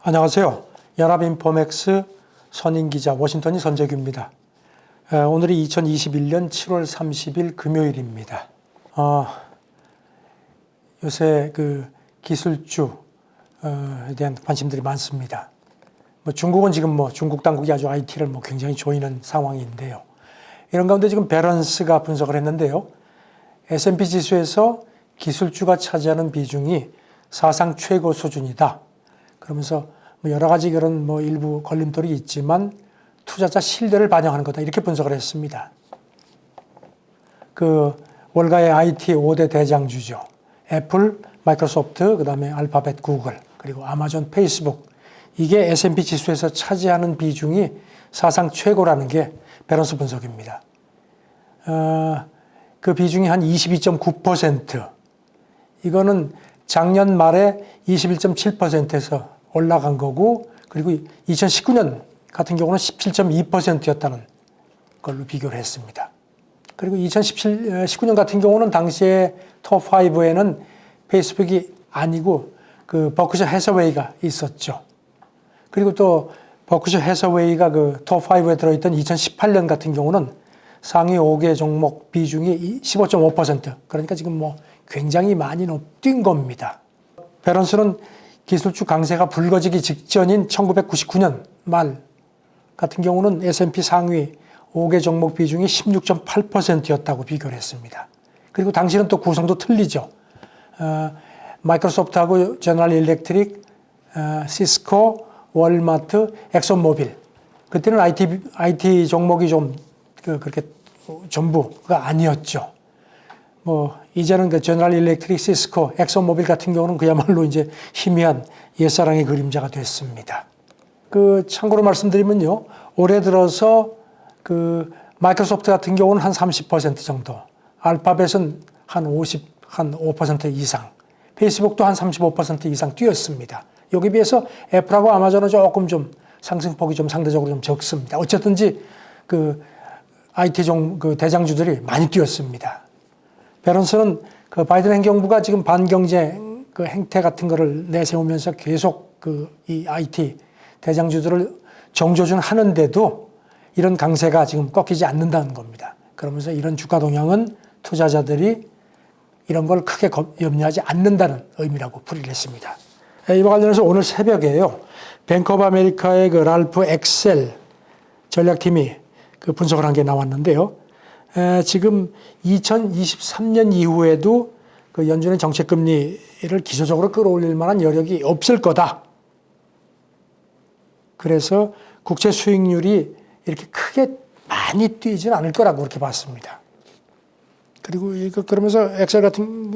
안녕하세요. 연합인포맥스 선임기자 워싱턴이 선재규입니다. 오늘이 2021년 7월 30일 금요일입니다. 요새 그 기술주에 대한 관심들이 많습니다. 중국은 지금 중국 당국이 아주 IT를 굉장히 조이는 상황인데요. 이런 가운데 지금 배런스가 분석을 했는데요. S&P 지수에서 기술주가 차지하는 비중이 사상 최고 수준이다. 그러면서 여러 가지 그런 일부 걸림돌이 있지만 투자자 신뢰를 반영하는 거다. 이렇게 분석을 했습니다. 그 월가의 IT 5대 대장주죠. 애플, 마이크로소프트, 그다음에 알파벳, 구글, 그리고 아마존, 페이스북. 이게 S&P 지수에서 차지하는 비중이 사상 최고라는 게 배런스 분석입니다. 그 비중이 한 22.9%. 이거는 작년 말에 21.7%에서 올라간 거고, 그리고 2019년 같은 경우는 17.2%였다는 걸로 비교를 했습니다. 그리고 2019년 같은 경우는 당시에 톱5에는 페이스북이 아니고 그 버크셔 해서웨이가 있었죠. 그리고 또 버크셔 해서웨이가 그 톱5에 들어있던 2018년 같은 경우는 상위 5개 종목 비중이 15.5%. 그러니까 지금 굉장히 많이 뛴 겁니다. 배런스는 기술주 강세가 불거지기 직전인 1999년 말 같은 경우는 S&P 상위 5개 종목 비중이 16.8%였다고 비교를 했습니다. 그리고 당시는 또 구성도 틀리죠. 마이크로소프트하고 제너럴 일렉트릭, 시스코, 월마트, 엑손모빌. 그때는 IT 종목이 좀 그렇게 전부가 아니었죠. 이제는 그 제너럴 일렉트릭, 시스코, 엑손모빌 같은 경우는 그야말로 이제 희미한 옛사랑의 그림자가 됐습니다. 참고로 말씀드리면요. 올해 들어서 마이크로소프트 같은 경우는 한 30% 정도, 알파벳은 한 5% 이상, 페이스북도 한 35% 이상 뛰었습니다. 여기에 비해서 애플하고 아마존은 조금 좀 상승폭이 좀 상대적으로 좀 적습니다. 어쨌든지 IT 대장주들이 많이 뛰었습니다. 배런스는 바이든 행정부가 지금 반경제 행태 같은 거를 내세우면서 계속 이 IT 대장주들을 정조준 하는데도 이런 강세가 지금 꺾이지 않는다는 겁니다. 그러면서 이런 주가 동향은 투자자들이 이런 걸 크게 염려하지 않는다는 의미라고 풀이를 했습니다. 이와 관련해서 오늘 새벽에요. 뱅크 오브 아메리카의 랄프 엑셀 전략팀이 분석을 한 게 나왔는데요. 지금 2023년 이후에도 연준의 정책금리를 기초적으로 끌어올릴 만한 여력이 없을 거다. 그래서 국채 수익률이 이렇게 크게 많이 뛰지는 않을 거라고 그렇게 봤습니다. 그리고 그러면서 엑셀 같은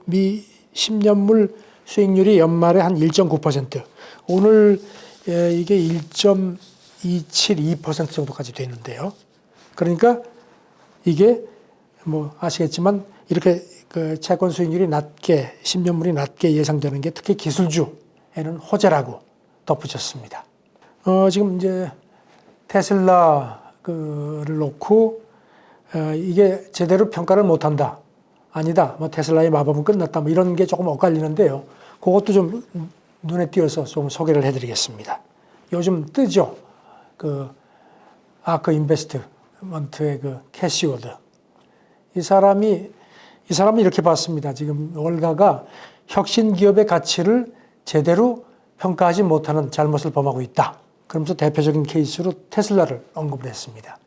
미 10년물 수익률이 연말에 한 1.9%. 오늘 이게 1.272% 정도까지 되는데요. 그러니까 이게 아시겠지만 이렇게 채권 수익률이 낮게 10년물이 낮게 예상되는 게 특히 기술주에는 호재라고 덧붙였습니다. 지금 이제 테슬라를 놓고 이게 제대로 평가를 못한다. 아니다. 테슬라의 마법은 끝났다. 이런 게 조금 엇갈리는데요. 그것도 좀 눈에 띄어서 좀 소개를 해드리겠습니다. 요즘 뜨죠. 아크 인베스트먼트의 캐시 워드. 이 사람은 이렇게 봤습니다. 지금 월가가 혁신 기업의 가치를 제대로 평가하지 못하는 잘못을 범하고 있다. 그러면서 대표적인 케이스로 테슬라를 언급을 했습니다.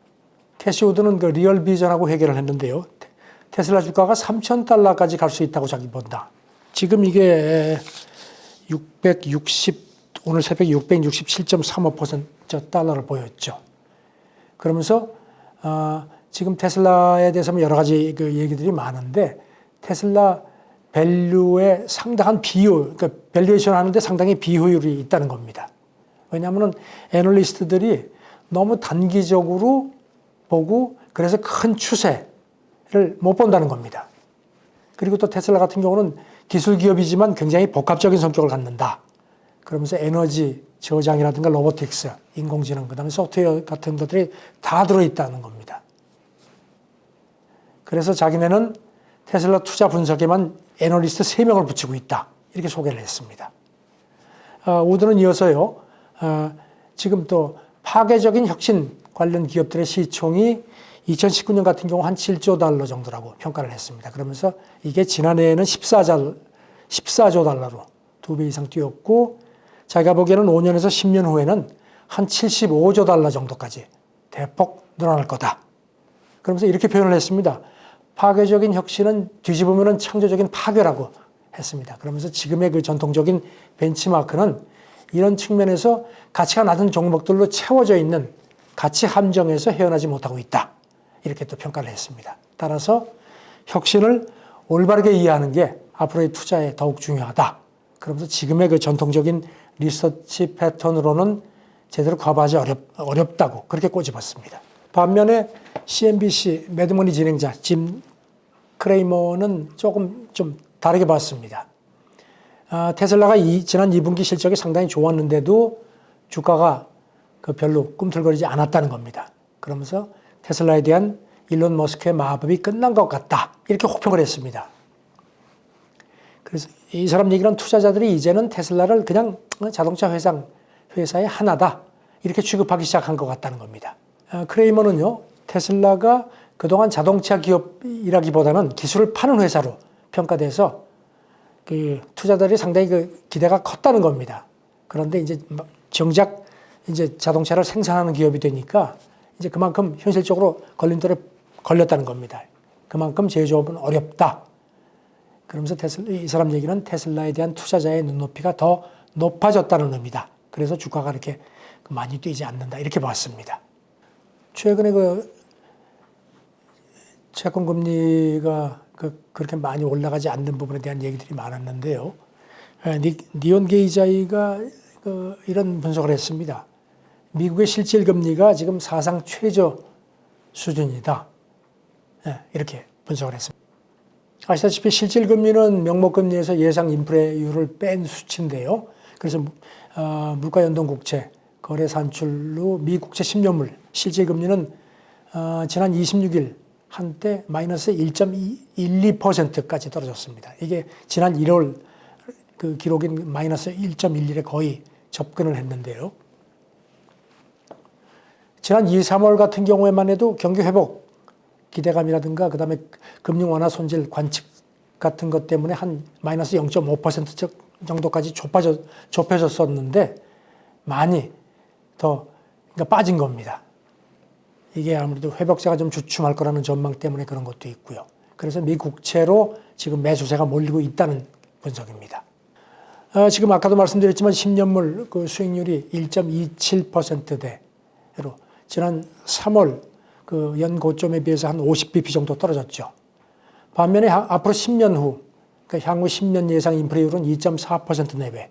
캐시 워드는 리얼 비전하고 회개를 했는데요. 테슬라 주가가 $3,000까지 갈 수 있다고 자기 본다. 지금 이게 오늘 새벽에 667.35% 보였죠. 그러면서 지금 테슬라에 대해서 여러 가지 얘기들이 많은데 테슬라 밸류에 상당한 밸류에이션 하는데 상당히 비효율이 있다는 겁니다. 왜냐하면 애널리스트들이 너무 단기적으로 보고 그래서 큰 추세를 못 본다는 겁니다. 그리고 또 테슬라 같은 경우는 기술 기업이지만 굉장히 복합적인 성격을 갖는다. 그러면서 에너지 저장이라든가 로보틱스, 인공지능, 그다음에 소프트웨어 같은 것들이 다 들어있다는 겁니다. 그래서 자기네는 테슬라 투자 분석에만 애널리스트 3명을 붙이고 있다. 이렇게 소개를 했습니다. 우드는 이어서요. 지금 또 파괴적인 혁신 관련 기업들의 시총이 2019년 같은 경우 한 7조 달러 정도라고 평가를 했습니다. 그러면서 이게 지난해에는 14조 달러로 2배 이상 뛰었고, 자기가 보기에는 5년에서 10년 후에는 한 75조 달러 정도까지 대폭 늘어날 거다. 그러면서 이렇게 표현을 했습니다. 파괴적인 혁신은 뒤집으면 창조적인 파괴라고 했습니다. 그러면서 지금의 그 전통적인 벤치마크는 이런 측면에서 가치가 낮은 종목들로 채워져 있는 가치 함정에서 헤어나지 못하고 있다. 이렇게 또 평가를 했습니다. 따라서 혁신을 올바르게 이해하는 게 앞으로의 투자에 더욱 중요하다. 그러면서 지금의 그 전통적인 리서치 패턴으로는 제대로 커버하기 어렵다고 그렇게 꼬집었습니다. 반면에 CNBC 매드머니 진행자 짐 크레이머는 조금 좀 다르게 봤습니다. 테슬라가 지난 2분기 실적이 상당히 좋았는데도 주가가 별로 꿈틀거리지 않았다는 겁니다. 그러면서 테슬라에 대한 일론 머스크의 마법이 끝난 것 같다. 이렇게 혹평을 했습니다. 그래서 이 사람 얘기는 투자자들이 이제는 테슬라를 그냥 자동차 회사의 하나다. 이렇게 취급하기 시작한 것 같다는 겁니다. 크레이머는요, 테슬라가 그동안 자동차 기업이라기보다는 기술을 파는 회사로 평가돼서 투자자들이 상당히 기대가 컸다는 겁니다. 그런데 이제 정작 이제 자동차를 생산하는 기업이 되니까 이제 그만큼 현실적으로 걸림돌에 걸렸다는 겁니다. 그만큼 제조업은 어렵다. 그러면서 이 사람 얘기는 테슬라에 대한 투자자의 눈높이가 더 높아졌다는 의미다. 그래서 주가가 이렇게 많이 뛰지 않는다. 이렇게 봤습니다. 최근에 채권 금리가 그렇게 많이 올라가지 않는 부분에 대한 얘기들이 많았는데요. 니온 게이자이가 이런 분석을 했습니다. 미국의 실질 금리가 지금 사상 최저 수준이다. 이렇게 분석을 했습니다. 아시다시피 실질 금리는 명목 금리에서 예상 인플레율을 뺀 수치인데요. 그래서 물가 연동 국채 거래 산출로 미 국채 10년물 실질 금리는 지난 26일 한때 마이너스 1.12%까지 떨어졌습니다. 이게 지난 1월 그 기록인 마이너스 1.11에 거의 접근을 했는데요. 지난 2, 3월 같은 경우에만 해도 경기 회복 기대감이라든가 그다음에 금융 완화 손질 관측 같은 것 때문에 한 마이너스 0.5% 정도까지 좁혀졌었는데 많이 더 빠진 겁니다. 이게 아무래도 회복세가 좀 주춤할 거라는 전망 때문에 그런 것도 있고요. 그래서 미 국채로 지금 매수세가 몰리고 있다는 분석입니다. 지금 아까도 말씀드렸지만 10년물 그 수익률이 1.27%대로 지난 3월 그 연 고점에 비해서 한 50bp 정도 떨어졌죠. 반면에 앞으로 10년 후, 그러니까 향후 10년 예상 인플레율은 2.4% 내외로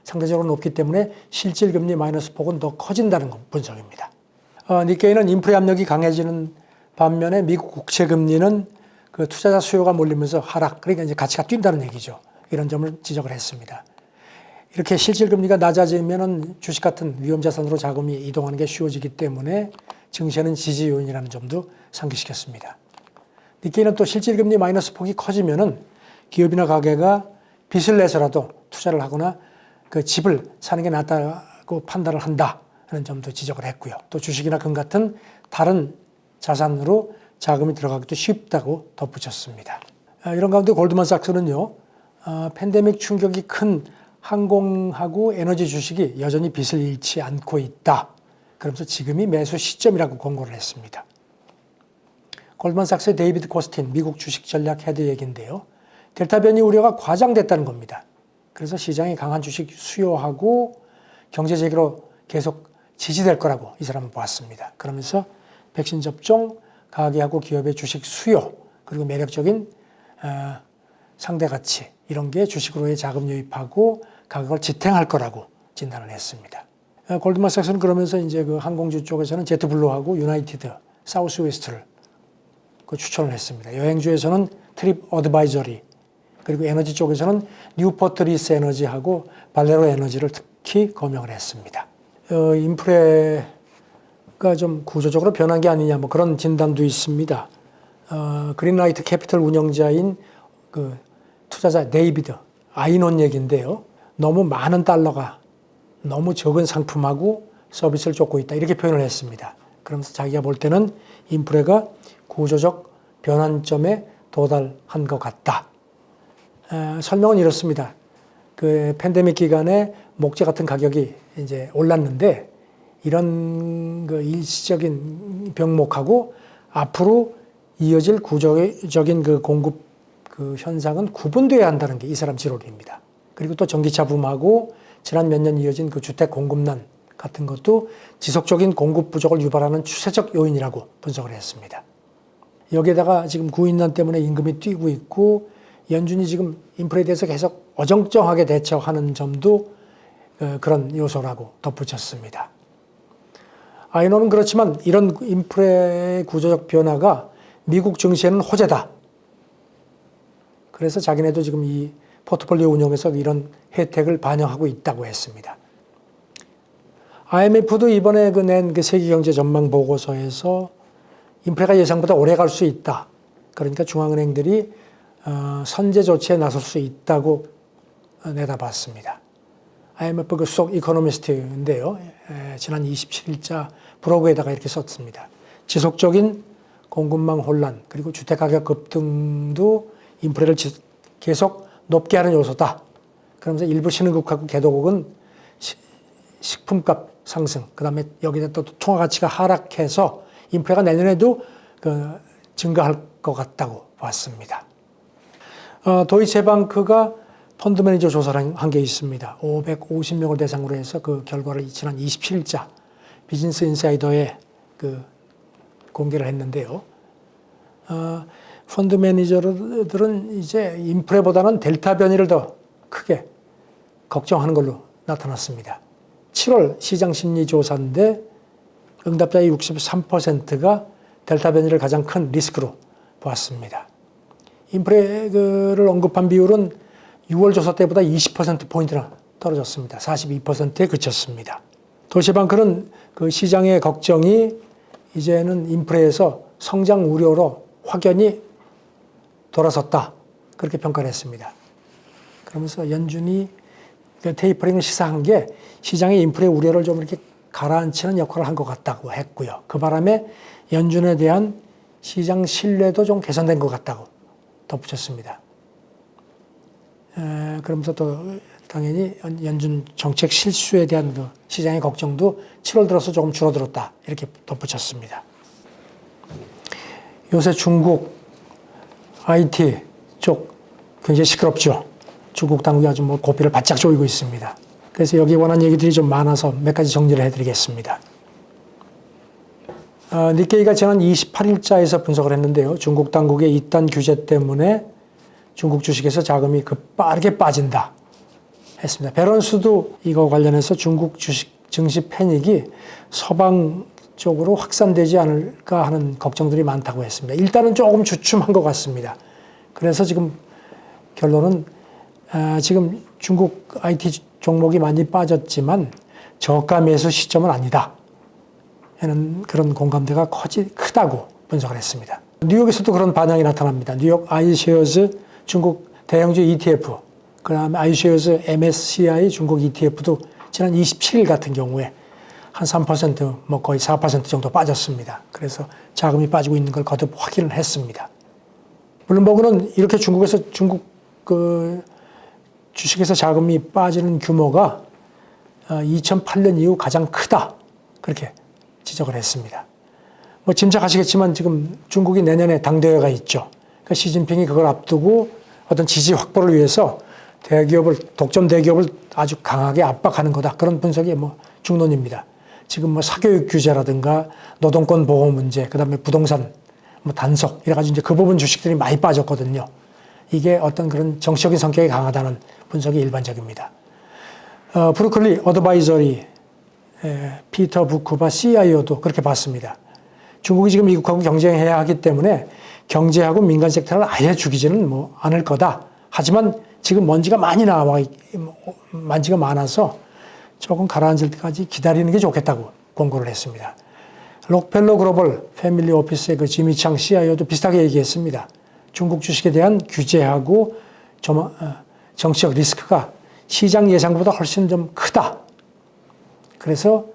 상대적으로 높기 때문에 실질 금리 마이너스 폭은 더 커진다는 분석입니다. 니케이는 인플레 압력이 강해지는 반면에 미국 국채 금리는 그 투자자 수요가 몰리면서 하락, 그러니까 이제 가치가 뛴다는 얘기죠. 이런 점을 지적을 했습니다. 이렇게 실질 금리가 낮아지면은 주식 같은 위험 자산으로 자금이 이동하는 게 쉬워지기 때문에 증시에는 지지 요인이라는 점도 상기시켰습니다. 니케이는 또 실질 금리 마이너스 폭이 커지면은 기업이나 가게가 빚을 내서라도 투자를 하거나 그 집을 사는 게 낫다고 판단을 한다 하는 점도 지적을 했고요. 또 주식이나 금 같은 다른 자산으로 자금이 들어가기도 쉽다고 덧붙였습니다. 이런 가운데 골드만삭스는요, 팬데믹 충격이 큰 항공하고 에너지 주식이 여전히 빚을 잃지 않고 있다. 그러면서 지금이 매수 시점이라고 권고를 했습니다. 골드만삭스의 데이비드 코스틴 미국 주식 전략 헤드 얘기인데요. 델타 변이 우려가 과장됐다는 겁니다. 그래서 시장이 강한 주식 수요하고 경제 재개로 계속 지지될 거라고 이 사람은 봤습니다. 그러면서 백신 접종, 가계하고 기업의 주식 수요, 그리고 매력적인 상대 가치 이런 게 주식으로의 자금 유입하고 가격을 지탱할 거라고 진단을 했습니다. 골드만삭스는 그러면서 이제 그 항공주 쪽에서는 제트블루하고 유나이티드, 사우스웨스트를 추천을 했습니다. 여행주에서는 트립 어드바이저리, 그리고 에너지 쪽에서는 뉴포트 리스 에너지하고 발레로 에너지를 특히 거명을 했습니다. 인플레가 좀 구조적으로 변한 게 아니냐 뭐 그런 진단도 있습니다. 그린라이트 캐피털 운영자인 그 투자자 데이비드 아이논 얘기인데요. 너무 많은 달러가 너무 적은 상품하고 서비스를 쫓고 있다. 이렇게 표현을 했습니다. 그러면서 자기가 볼 때는 인플레가 구조적 변환점에 도달한 것 같다. 설명은 이렇습니다. 그 팬데믹 기간에 목재 같은 가격이 이제 올랐는데 이런 그 일시적인 병목하고 앞으로 이어질 구조적인 그 공급 그 현상은 구분돼야 한다는 게 이 사람 지론입니다. 그리고 또 전기차 붐하고 지난 몇 년 이어진 그 주택 공급난 같은 것도 지속적인 공급 부족을 유발하는 추세적 요인이라고 분석을 했습니다. 여기에다가 지금 구인난 때문에 임금이 뛰고 있고 연준이 지금 인플레에 대해서 계속 어정쩡하게 대처하는 점도 그런 요소라고 덧붙였습니다. 아이노는 그렇지만 이런 인플레의 구조적 변화가 미국 증시에는 호재다. 그래서 자기네도 지금 이 포트폴리오 운용에서 이런 혜택을 반영하고 있다고 했습니다. IMF도 이번에 낸 그 세계경제 전망 보고서에서 인플레가 예상보다 오래 갈 수 있다. 그러니까 중앙은행들이 선제 조치에 나설 수 있다고 내다봤습니다. IMF 그 수석 이코노미스트인데요. 지난 27일자 브로그에다가 이렇게 썼습니다. 지속적인 공급망 혼란 그리고 주택가격 급등도 인플레를 계속 높게 하는 요소다. 그러면서 일부 신흥국하고 개도국은 식품값 상승, 그 다음에 여기다 또 통화가치가 하락해서 인플레가 내년에도 증가할 것 같다고 봤습니다. 도이체방크가 펀드 매니저 조사를 한 게 있습니다. 550명을 대상으로 해서 그 결과를 지난 27일자 비즈니스 인사이더에 공개를 했는데요. 펀드 매니저들은 이제 인플레보다는 델타 변이를 더 크게 걱정하는 걸로 나타났습니다. 7월 시장 심리 조사인데 응답자의 63%가 델타 변이를 가장 큰 리스크로 보았습니다. 인플레를 언급한 비율은 6월 조사 때보다 20%포인트나 떨어졌습니다. 42%에 그쳤습니다. 도시방크는 그 시장의 걱정이 이제는 인플레에서 성장 우려로 확연히 돌아섰다. 그렇게 평가를 했습니다. 그러면서 연준이 테이퍼링을 시사한 게 시장의 인플레 우려를 좀 이렇게 가라앉히는 역할을 한 것 같다고 했고요. 그 바람에 연준에 대한 시장 신뢰도 좀 개선된 것 같다고 덧붙였습니다. 그러면서 또 당연히 연준 정책 실수에 대한 그 시장의 걱정도 7월 들어서 조금 줄어들었다. 이렇게 덧붙였습니다. 요새 중국 IT 쪽 굉장히 시끄럽죠. 중국 당국이 아주 고삐를 바짝 조이고 있습니다. 그래서 여기에 관한 얘기들이 좀 많아서 몇 가지 정리를 해드리겠습니다. 니케이가 지난 28일자에서 분석을 했는데요. 중국 당국의 이단 규제 때문에 중국 주식에서 자금이 빠르게 빠진다 했습니다. 베런스도 이거 관련해서 중국 주식 증시 패닉이 서방 쪽으로 확산되지 않을까 하는 걱정들이 많다고 했습니다. 일단은 조금 주춤한 것 같습니다. 그래서 지금 결론은 지금 중국 IT 종목이 많이 빠졌지만 저가 매수 시점은 아니다 하는 그런 공감대가 크다고 분석을 했습니다. 뉴욕에서도 그런 반향이 나타납니다. 뉴욕 아이쉐어즈 중국 대형주 ETF, 그 다음에 아이쉐어즈 MSCI 중국 ETF도 지난 27일 같은 경우에 한 3%, 거의 4% 정도 빠졌습니다. 그래서 자금이 빠지고 있는 걸 거듭 확인을 했습니다. 블룸버그는 이렇게 중국에서 중국 주식에서 자금이 빠지는 규모가 2008년 이후 가장 크다. 그렇게 지적을 했습니다. 짐작하시겠지만 지금 중국이 내년에 당대회가 있죠. 그러니까 시진핑이 그걸 앞두고 어떤 지지 확보를 위해서 독점 대기업을 아주 강하게 압박하는 거다. 그런 분석이 중론입니다. 지금 사교육 규제라든가 노동권 보호 문제, 그 다음에 부동산 단속, 이래가지고 이제 그 부분 주식들이 많이 빠졌거든요. 이게 어떤 그런 정치적인 성격이 강하다는 분석이 일반적입니다. 브루클리 어드바이저리 피터 부쿠바 CIO도 그렇게 봤습니다. 중국이 지금 미국하고 경쟁해야 하기 때문에 경제하고 민간 섹터를 아예 죽이지는 않을 거다. 하지만 지금 먼지가 많아서 조금 가라앉을 때까지 기다리는 게 좋겠다고 권고를 했습니다. 록펠러 글로벌 패밀리 오피스의 그 지미창 CIO도 비슷하게 얘기했습니다. 중국 주식에 대한 규제하고 정치적 리스크가 시장 예상보다 훨씬 좀 크다. 그래서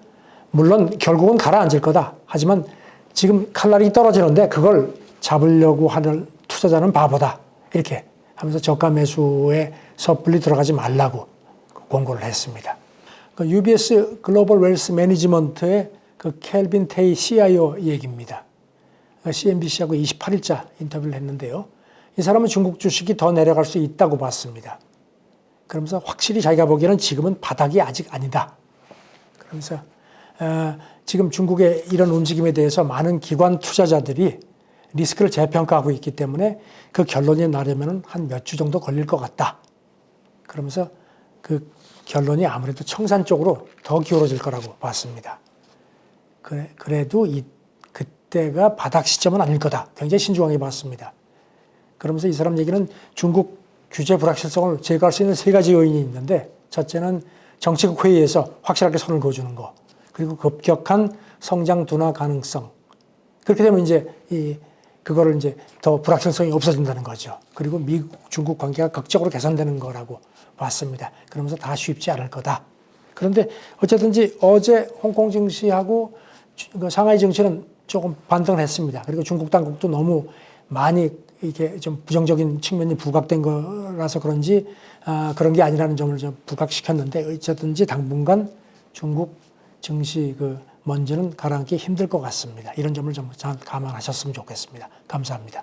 물론 결국은 가라앉을 거다. 하지만 지금 칼날이 떨어지는데 그걸 잡으려고 하는 투자자는 바보다. 이렇게 하면서 저가 매수에 섣불리 들어가지 말라고 권고를 했습니다. 그 UBS 글로벌 웰스 매니지먼트의 그 켈빈 테이 CIO 얘기입니다. CNBC하고 28일자 인터뷰를 했는데요. 이 사람은 중국 주식이 더 내려갈 수 있다고 봤습니다. 그러면서 확실히 자기가 보기에는 지금은 바닥이 아직 아니다. 그러면서 지금 중국의 이런 움직임에 대해서 많은 기관 투자자들이 리스크를 재평가하고 있기 때문에 그 결론이 나려면 한 몇 주 정도 걸릴 것 같다. 그러면서 그 결론이 아무래도 청산 쪽으로 더 기울어질 거라고 봤습니다. 그래도 그때가 바닥 시점은 아닐 거다. 굉장히 신중하게 봤습니다. 그러면서 이 사람 얘기는 중국 규제 불확실성을 제거할 수 있는 세 가지 요인이 있는데, 첫째는 정치국 회의에서 확실하게 선을 그어주는 거, 그리고 급격한 성장 둔화 가능성. 그렇게 되면 이제 그거를 이제 더 불확실성이 없어진다는 거죠. 그리고 미국 중국 관계가 극적으로 개선되는 거라고 봤습니다. 그러면서 다 쉽지 않을 거다. 그런데 어쨌든지 어제 홍콩 증시하고 상하이 증시는 조금 반등을 했습니다. 그리고 중국 당국도 너무 많이 이게 좀 부정적인 측면이 부각된 거라서 그런지 그런 게 아니라는 점을 좀 부각시켰는데, 어쨌든지 당분간 중국 증시 먼지는 가라앉기 힘들 것 같습니다. 이런 점을 좀 잘 감안하셨으면 좋겠습니다. 감사합니다.